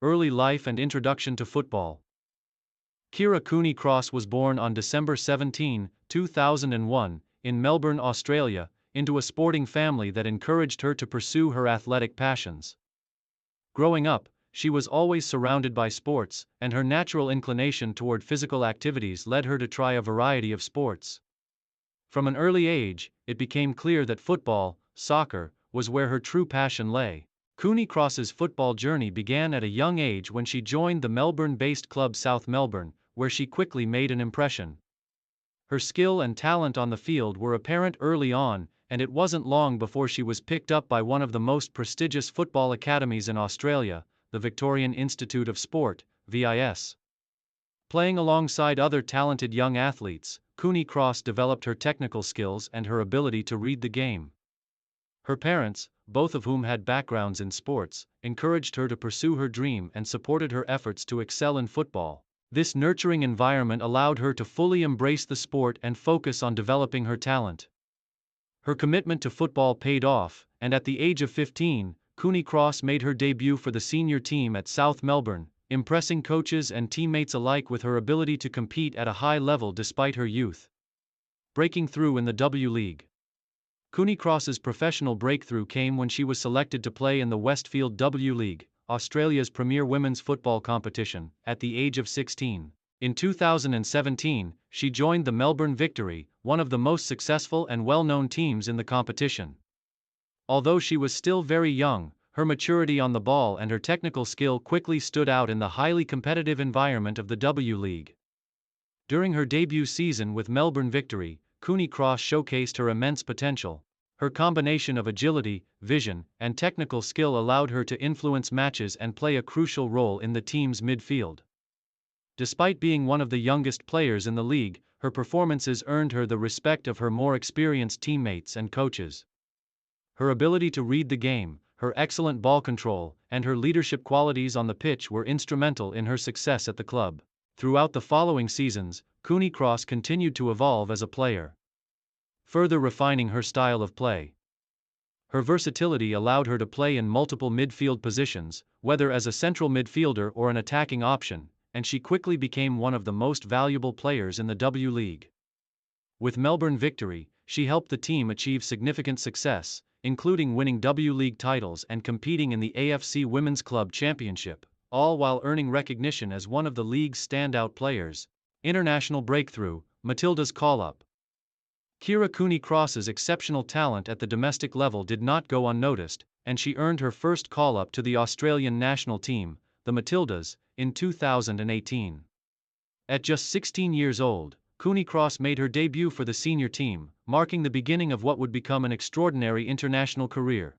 Early life and introduction to football. Kyra Cooney Cross was born on December 17, 2001, in Melbourne, Australia, into a sporting family that encouraged her to pursue her athletic passions. Growing up, she was always surrounded by sports, and her natural inclination toward physical activities led her to try a variety of sports. From an early age, it became clear that football, soccer, was where her true passion lay. Cooney Cross's football journey began at a young age when she joined the Melbourne-based club South Melbourne, where she quickly made an impression. Her skill and talent on the field were apparent early on, and it wasn't long before she was picked up by one of the most prestigious football academies in Australia, the Victorian Institute of Sport, VIS. Playing alongside other talented young athletes, Cooney Cross developed her technical skills and her ability to read the game. Her parents, both of whom had backgrounds in sports, encouraged her to pursue her dream and supported her efforts to excel in football. This nurturing environment allowed her to fully embrace the sport and focus on developing her talent. Her commitment to football paid off, and at the age of 15, Cooney Cross made her debut for the senior team at South Melbourne, impressing coaches and teammates alike with her ability to compete at a high level despite her youth. Breaking through in the W League. Cooney Cross's professional breakthrough came when she was selected to play in the Westfield W League, Australia's premier women's football competition, at the age of 16. In 2017, she joined the Melbourne Victory, one of the most successful and well-known teams in the competition. Although she was still very young, her maturity on the ball and her technical skill quickly stood out in the highly competitive environment of the W League. During her debut season with Melbourne Victory, Cooney Cross showcased her immense potential. Her combination of agility, vision, and technical skill allowed her to influence matches and play a crucial role in the team's midfield. Despite being one of the youngest players in the league, her performances earned her the respect of her more experienced teammates and coaches. Her ability to read the game, her excellent ball control, and her leadership qualities on the pitch were instrumental in her success at the club. Throughout the following seasons, Cooney Cross continued to evolve as a player, further refining her style of play. Her versatility allowed her to play in multiple midfield positions, whether as a central midfielder or an attacking option, and she quickly became one of the most valuable players in the W League. With Melbourne Victory, she helped the team achieve significant success, including winning W League titles and competing in the AFC Women's Club Championship, all while earning recognition as one of the league's standout players. International breakthrough, Matilda's call-up. Kyra Cooney Cross's exceptional talent at the domestic level did not go unnoticed, and she earned her first call-up to the Australian national team, the Matildas, in 2018. At just 16 years old, Cooney Cross made her debut for the senior team, marking the beginning of what would become an extraordinary international career.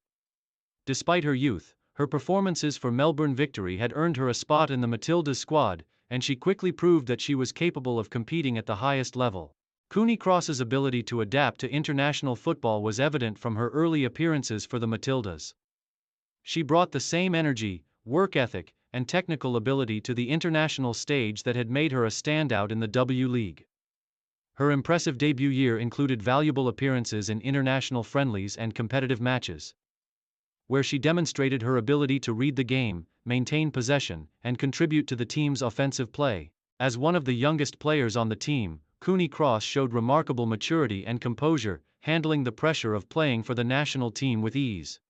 Despite her youth, her performances for Melbourne Victory had earned her a spot in the Matildas squad, and she quickly proved that she was capable of competing at the highest level. Cooney Cross's ability to adapt to international football was evident from her early appearances for the Matildas. She brought the same energy, work ethic, and technical ability to the international stage that had made her a standout in the W League. Her impressive debut year included valuable appearances in international friendlies and competitive matches, where she demonstrated her ability to read the game, maintain possession, and contribute to the team's offensive play. As one of the youngest players on the team, Cooney Cross showed remarkable maturity and composure, handling the pressure of playing for the national team with ease.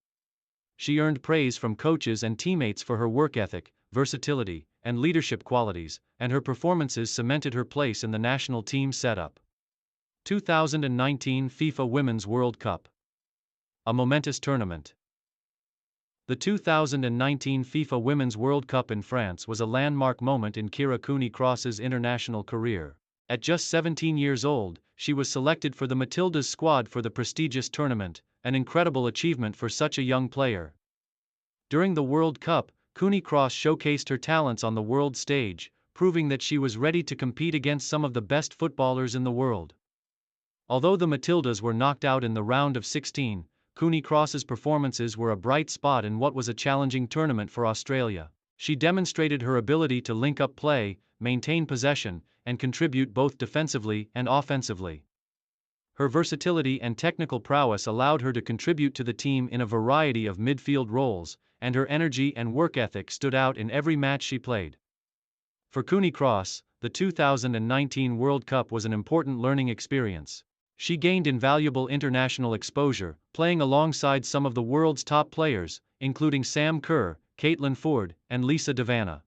She earned praise from coaches and teammates for her work ethic, versatility, and leadership qualities, and her performances cemented her place in the national team setup. 2019 FIFA Women's World Cup. A momentous tournament. The 2019 FIFA Women's World Cup in France was a landmark moment in Kyra Cooney Cross's international career. At just 17 years old, she was selected for the Matildas squad for the prestigious tournament, an incredible achievement for such a young player. During the World Cup, Cooney Cross showcased her talents on the world stage, proving that she was ready to compete against some of the best footballers in the world. Although the Matildas were knocked out in the round of 16, Cooney Cross's performances were a bright spot in what was a challenging tournament for Australia. She demonstrated her ability to link up play, maintain possession, and contribute both defensively and offensively. Her versatility and technical prowess allowed her to contribute to the team in a variety of midfield roles, and her energy and work ethic stood out in every match she played. For Cooney Cross, the 2019 World Cup was an important learning experience. She gained invaluable international exposure, playing alongside some of the world's top players, including Sam Kerr, Caitlin Foord, and Lisa Devanna.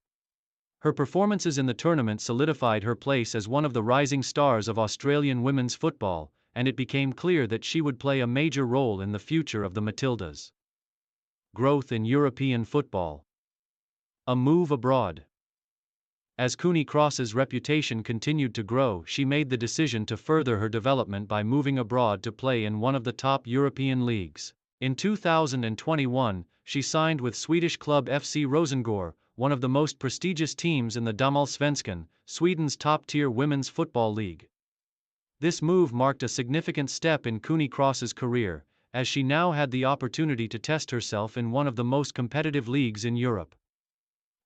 Her performances in the tournament solidified her place as one of the rising stars of Australian women's football, and it became clear that she would play a major role in the future of the Matildas. Growth in European football. A move abroad. As Cooney Cross's reputation continued to grow, she made the decision to further her development by moving abroad to play in one of the top European leagues. In 2021, she signed with Swedish club FC Rosengård, one of the most prestigious teams in the Damallsvenskan, Sweden's top-tier women's football league. This move marked a significant step in Cooney Cross's career, as she now had the opportunity to test herself in one of the most competitive leagues in Europe.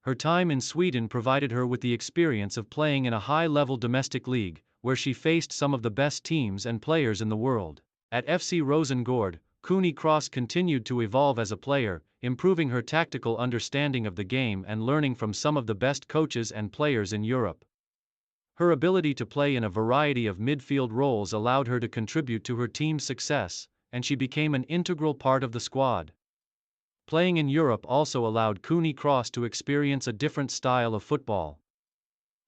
Her time in Sweden provided her with the experience of playing in a high-level domestic league, where she faced some of the best teams and players in the world. At FC Rosengård, Cooney Cross continued to evolve as a player, improving her tactical understanding of the game and learning from some of the best coaches and players in Europe. Her ability to play in a variety of midfield roles allowed her to contribute to her team's success, and she became an integral part of the squad. Playing in Europe also allowed Cooney Cross to experience a different style of football,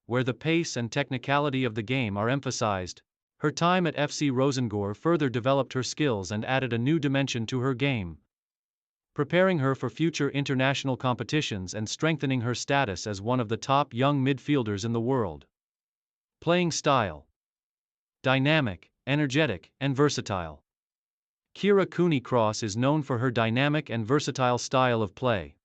where the pace and technicality of the game are emphasized. Her time at FC Rosengård further developed her skills and added a new dimension to her game, preparing her for future international competitions and strengthening her status as one of the top young midfielders in the world. Playing style. Dynamic, energetic, and versatile. Kyra Cooney Cross is known for her dynamic and versatile style of play.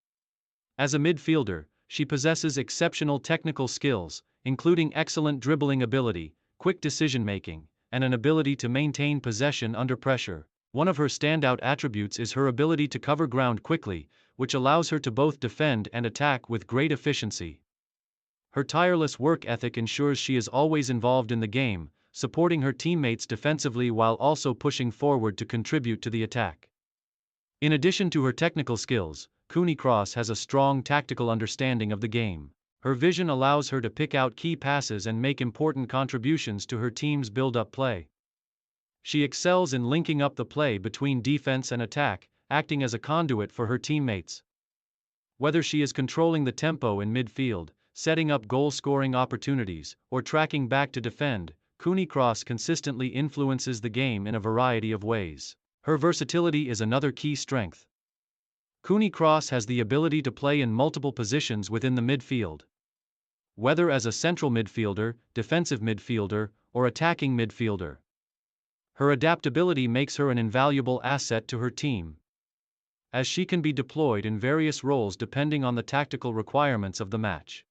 As a midfielder, she possesses exceptional technical skills, including excellent dribbling ability, quick decision-making, and an ability to maintain possession under pressure. One of her standout attributes is her ability to cover ground quickly, which allows her to both defend and attack with great efficiency. Her tireless work ethic ensures she is always involved in the game, supporting her teammates defensively while also pushing forward to contribute to the attack. In addition to her technical skills, Cooney Cross has a strong tactical understanding of the game. Her vision allows her to pick out key passes and make important contributions to her team's build-up play. She excels in linking up the play between defense and attack, acting as a conduit for her teammates. Whether she is controlling the tempo in midfield, setting up goal-scoring opportunities, or tracking back to defend, Cooney Cross consistently influences the game in a variety of ways. Her versatility is another key strength. Cooney Cross has the ability to play in multiple positions within the midfield. Whether as a central midfielder, defensive midfielder, or attacking midfielder, her adaptability makes her an invaluable asset to her team, as she can be deployed in various roles depending on the tactical requirements of the match.